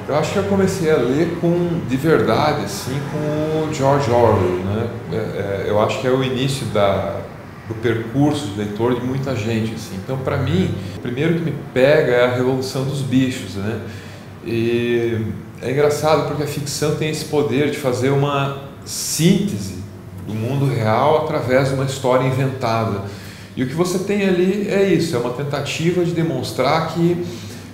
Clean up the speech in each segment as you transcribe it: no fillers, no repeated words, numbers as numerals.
Eu acho que eu comecei a ler de verdade, assim, com o George Orwell, né? Eu acho que é o início do percurso de leitor de muita gente, assim. Então, para mim, o primeiro que me pega é a Revolução dos Bichos, né? E é engraçado porque a ficção tem esse poder de fazer uma síntese do mundo real através de uma história inventada. E o que você tem ali é isso, é uma tentativa de demonstrar que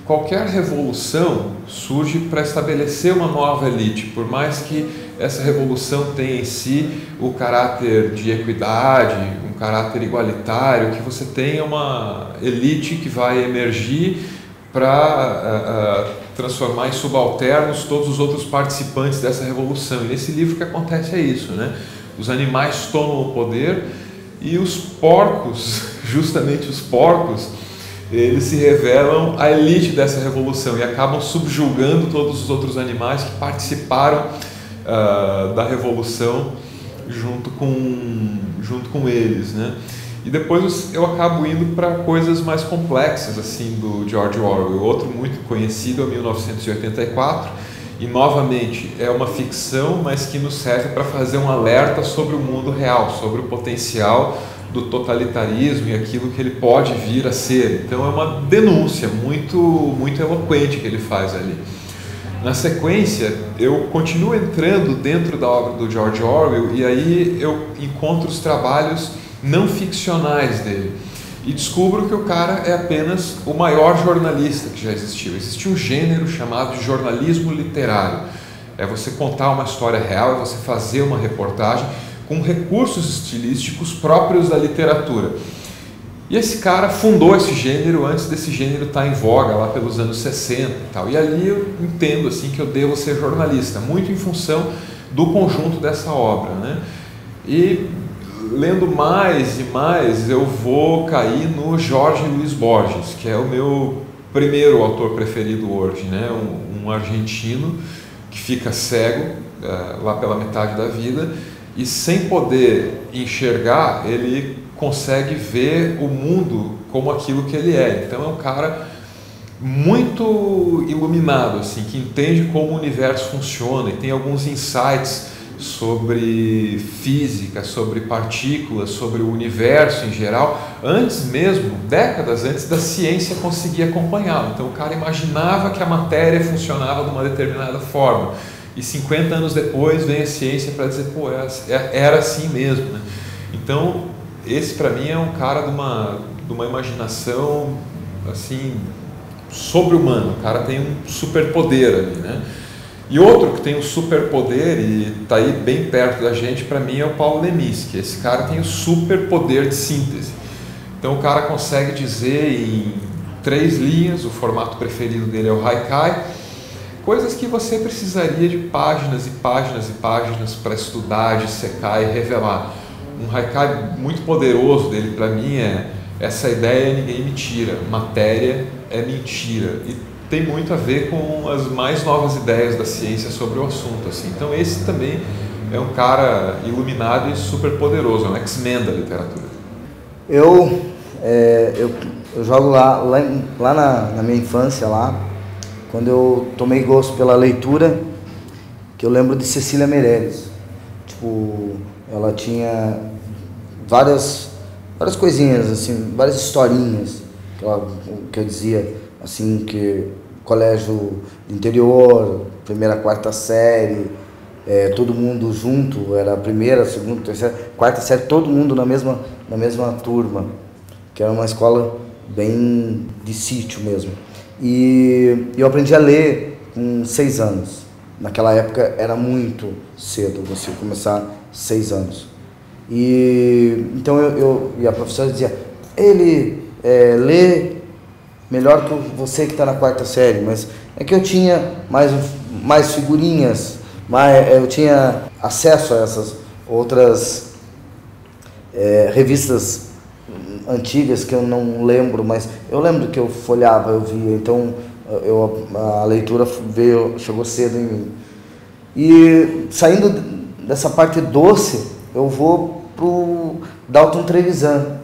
qualquer revolução surge para estabelecer uma nova elite, por mais que essa revolução tenha em si o caráter de equidade, um caráter igualitário, que você tenha uma elite que vai emergir para transformar em subalternos todos os outros participantes dessa revolução. E nesse livro o que acontece é isso, né? Os animais tomam o poder e os porcos, justamente os porcos, eles se revelam a elite dessa revolução e acabam subjugando todos os outros animais que participaram da revolução junto com eles, né? E depois eu acabo indo para coisas mais complexas, assim, do George Orwell. Outro muito conhecido é 1984, e novamente é uma ficção, mas que nos serve para fazer um alerta sobre o mundo real, sobre o potencial do totalitarismo e aquilo que ele pode vir a ser. Então é uma denúncia muito, muito eloquente que ele faz ali. Na sequência, eu continuo entrando dentro da obra do George Orwell e aí eu encontro os trabalhos não ficcionais dele e descubro que o cara é apenas o maior jornalista que já existiu. Existe um gênero chamado de jornalismo literário. É você contar uma história real, é você fazer uma reportagem com recursos estilísticos próprios da literatura. E esse cara fundou esse gênero antes desse gênero estar em voga, lá pelos anos 60 e tal. E ali eu entendo assim, que eu devo ser jornalista, muito em função do conjunto dessa obra, né? E lendo mais e mais, eu vou cair no Jorge Luiz Borges, que é o meu primeiro autor preferido hoje, né? Um argentino que fica cego lá pela metade da vida e sem poder enxergar, ele consegue ver o mundo como aquilo que ele é. Então é um cara muito iluminado, assim, que entende como o universo funciona e tem alguns insights sobre física, sobre partículas, sobre o universo em geral, antes mesmo, décadas antes da ciência conseguir acompanhá-lo. Então o cara imaginava que a matéria funcionava de uma determinada forma e 50 anos depois vem a ciência para dizer, pô, era assim mesmo, né? Então esse para mim é um cara de uma imaginação assim sobre-humana. O cara tem um superpoder ali, né? E outro que tem um superpoder e está aí bem perto da gente, para mim, é o Paulo Leminski, que esse cara tem o superpoder de síntese. Então o cara consegue dizer em 3 linhas, o formato preferido dele é o haikai, coisas que você precisaria de páginas e páginas e páginas para estudar, dissecar e revelar. Um haikai muito poderoso dele para mim é: essa ideia ninguém me tira, matéria é mentira. E tem muito a ver com as mais novas ideias da ciência sobre o assunto, assim. Então esse também é um cara iluminado e super poderoso, é um X-Men da literatura. Eu jogo lá na minha infância, lá, quando eu tomei gosto pela leitura, que eu lembro de Cecília Meirelles. Tipo, ela tinha várias coisinhas, assim, várias historinhas que eu dizia, assim, que colégio do interior, primeira, quarta série, todo mundo junto, era a primeira, segunda, terceira, quarta série, todo mundo na mesma turma, que era uma escola bem de sítio mesmo. E eu aprendi a ler com 6 anos. Naquela época era muito cedo você começar 6 anos. E então e a professora dizia, ele lê melhor que você que está na quarta série, mas é que eu tinha mais figurinhas, eu tinha acesso a essas outras revistas antigas que eu não lembro, mas eu lembro que eu folhava, eu via, então a leitura chegou cedo em mim. E saindo dessa parte doce, eu vou pro Dalton Trevisan,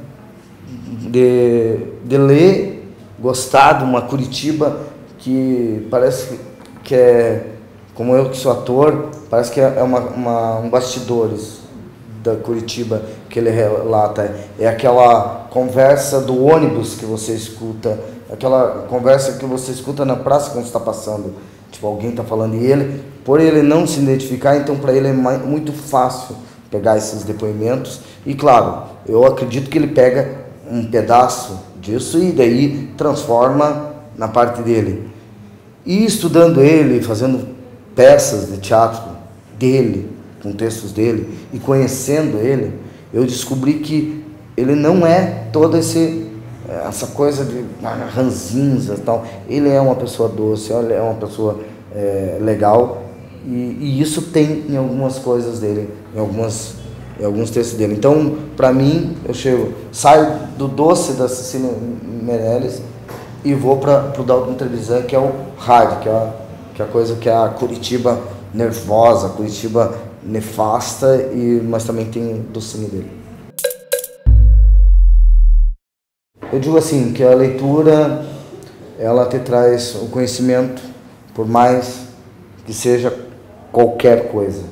de ler, gostar de uma Curitiba que parece que é, como eu que sou ator, parece que é um bastidores da Curitiba que ele relata. É aquela conversa do ônibus que você escuta, aquela conversa que você escuta na praça quando está passando. Tipo, alguém está falando e ele, por ele não se identificar, então para ele é muito fácil pegar esses depoimentos. E claro, eu acredito que ele pega um pedaço disso e daí transforma na parte dele. E estudando ele, fazendo peças de teatro dele, com textos dele, e conhecendo ele, eu descobri que ele não é toda essa coisa de ranzinza e tal. Ele é uma pessoa doce, ele é uma pessoa legal, e isso tem em algumas coisas dele, em alguns textos dele. Então, para mim, saio do doce da Cecília Meirelles e vou para o Dalton Trevisan, que é o hard, que é a coisa que é a Curitiba nervosa, Curitiba nefasta, mas também tem o docinho dele. Eu digo assim, que a leitura, ela te traz o conhecimento, por mais que seja qualquer coisa.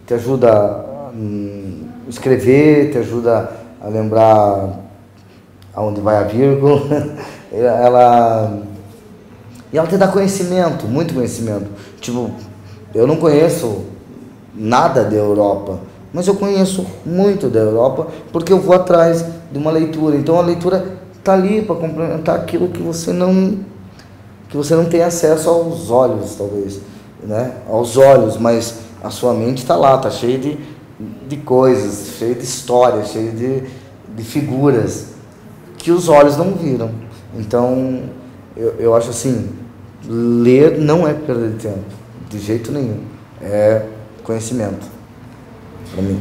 Te ajuda a escrever, te ajuda a lembrar aonde vai a vírgula. E ela te dá conhecimento, muito conhecimento. Tipo, eu não conheço nada da Europa, mas eu conheço muito da Europa porque eu vou atrás de uma leitura. Então a leitura está ali para complementar aquilo que você não tem acesso aos olhos, talvez, né? Aos olhos, mas a sua mente está lá, está cheia de coisas, cheia de histórias, cheia de figuras que os olhos não viram. Então eu acho assim, ler não é perda de tempo, de jeito nenhum, é conhecimento para mim.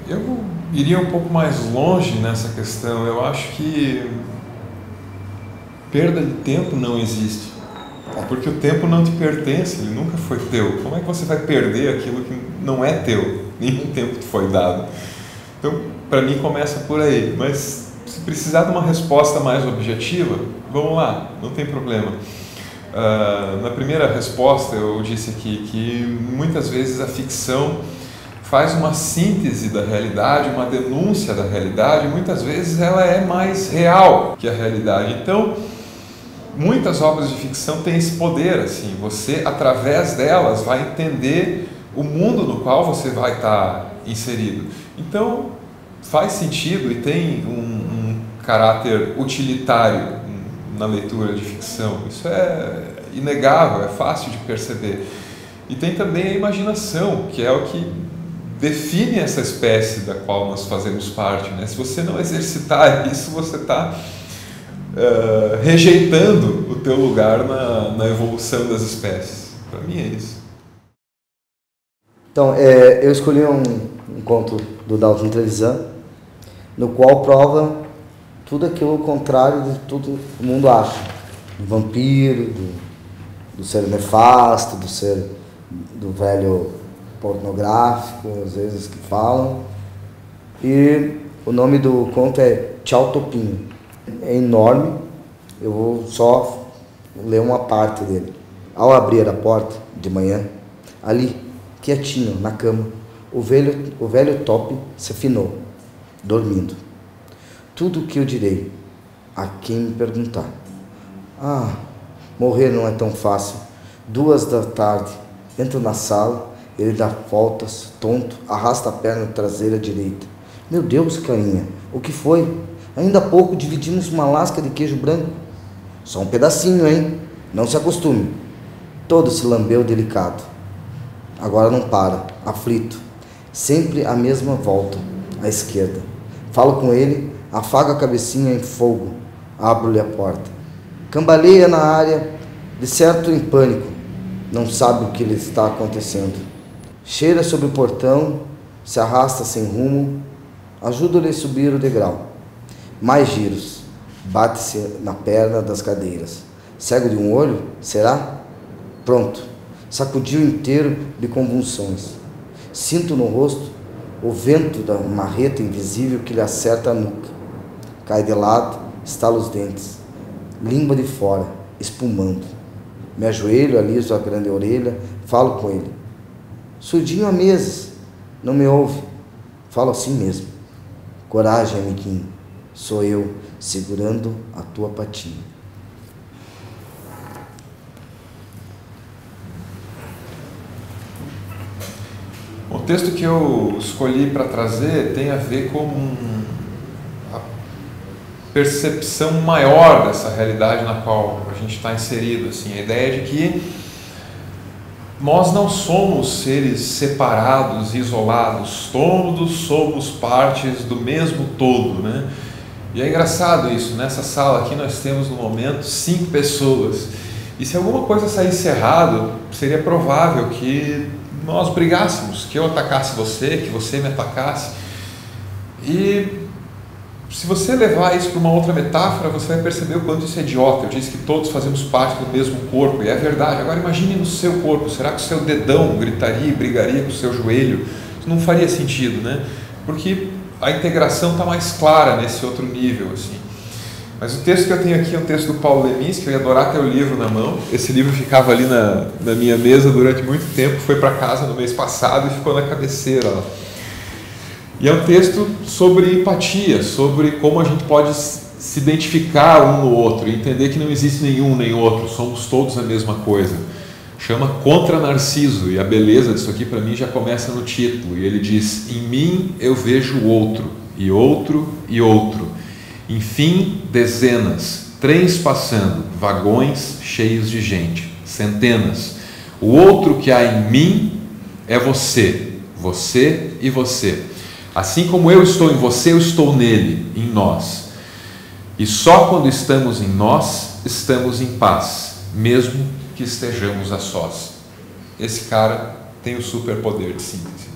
Eu iria um pouco mais longe nessa questão. Eu acho que perda de tempo não existe, porque o tempo não te pertence, ele nunca foi teu. Como é que você vai perder aquilo que não é teu? Nenhum tempo te foi dado. Então, para mim começa por aí, mas se precisar de uma resposta mais objetiva, vamos lá, não tem problema. Na primeira resposta eu disse aqui que muitas vezes a ficção faz uma síntese da realidade, uma denúncia da realidade, muitas vezes ela é mais real que a realidade. Então, muitas obras de ficção têm esse poder, assim, você através delas vai entender o mundo no qual você vai estar inserido. Então, faz sentido e tem um caráter utilitário na leitura de ficção. Isso é inegável, é fácil de perceber. E tem também a imaginação, que é o que define essa espécie da qual nós fazemos parte, né? Se você não exercitar isso, você está rejeitando o teu lugar na evolução das espécies. Para mim é isso. Então, eu escolhi um conto do Dalton Trevisan, no qual prova tudo aquilo contrário de tudo que o mundo acha. Do vampiro, do ser nefasto, do velho pornográfico, às vezes que falam. E o nome do conto é Tchau Topinho. É enorme, eu vou só ler uma parte dele. Ao abrir a porta de manhã, ali, quietinho, na cama, o velho Top se afinou, dormindo. Tudo o que eu direi a quem me perguntar. Ah, morrer não é tão fácil. 2 da tarde, entro na sala, ele dá voltas, tonto, arrasta a perna traseira direita. Meu Deus, carinha, o que foi? Ainda há pouco dividimos uma lasca de queijo branco. Só um pedacinho, hein? Não se acostume. Todo se lambeu delicado. Agora não para, aflito. Sempre a mesma volta, à esquerda. Falo com ele, afago a cabecinha em fogo. Abro-lhe a porta. Cambaleia na área, de certo em pânico. Não sabe o que lhe está acontecendo. Cheira sobre o portão, se arrasta sem rumo. Ajudo-lhe a subir o degrau. Mais giros. Bate-se na perna das cadeiras. Cego de um olho? Será? Pronto. Sacudiu inteiro de convulsões. Sinto no rosto o vento da marreta invisível que lhe acerta a nuca. Cai de lado, estala os dentes. Língua de fora, espumando. Me ajoelho, aliso a grande orelha, falo com ele. Surdinho há meses, não me ouve. Falo assim mesmo. Coragem, amiguinho, sou eu segurando a tua patinha. O texto que eu escolhi para trazer tem a ver com a percepção maior dessa realidade na qual a gente está inserido, assim, a ideia de que nós não somos seres separados, isolados, todos somos partes do mesmo todo, né? E é engraçado isso, nessa sala aqui nós temos no momento 5 pessoas, e se alguma coisa saísse errado, seria provável que nós brigássemos, que eu atacasse você, que você me atacasse. E se você levar isso para uma outra metáfora, você vai perceber o quanto isso é idiota. Eu disse que todos fazemos parte do mesmo corpo, e é verdade. Agora imagine no seu corpo, será que o seu dedão gritaria e brigaria com o seu joelho? Isso não faria sentido, né? Porque a integração está mais clara nesse outro nível, assim. Mas o texto que eu tenho aqui é um texto do Paulo Leminski, que eu ia adorar ter o livro na mão. Esse livro ficava ali na minha mesa durante muito tempo, foi para casa no mês passado e ficou na cabeceira, ó. E é um texto sobre empatia, sobre como a gente pode se identificar um no outro e entender que não existe nenhum nem outro, somos todos a mesma coisa. Chama Contra Narciso, e a beleza disso aqui para mim já começa no título, e ele diz: em mim eu vejo o outro, e outro, e outro. Enfim, dezenas, trens passando, vagões cheios de gente, centenas. O outro que há em mim é você, você e você. Assim como eu estou em você, eu estou nele, em nós. E só quando estamos em nós, estamos em paz, mesmo que estejamos a sós. Esse cara tem o superpoder de síntese.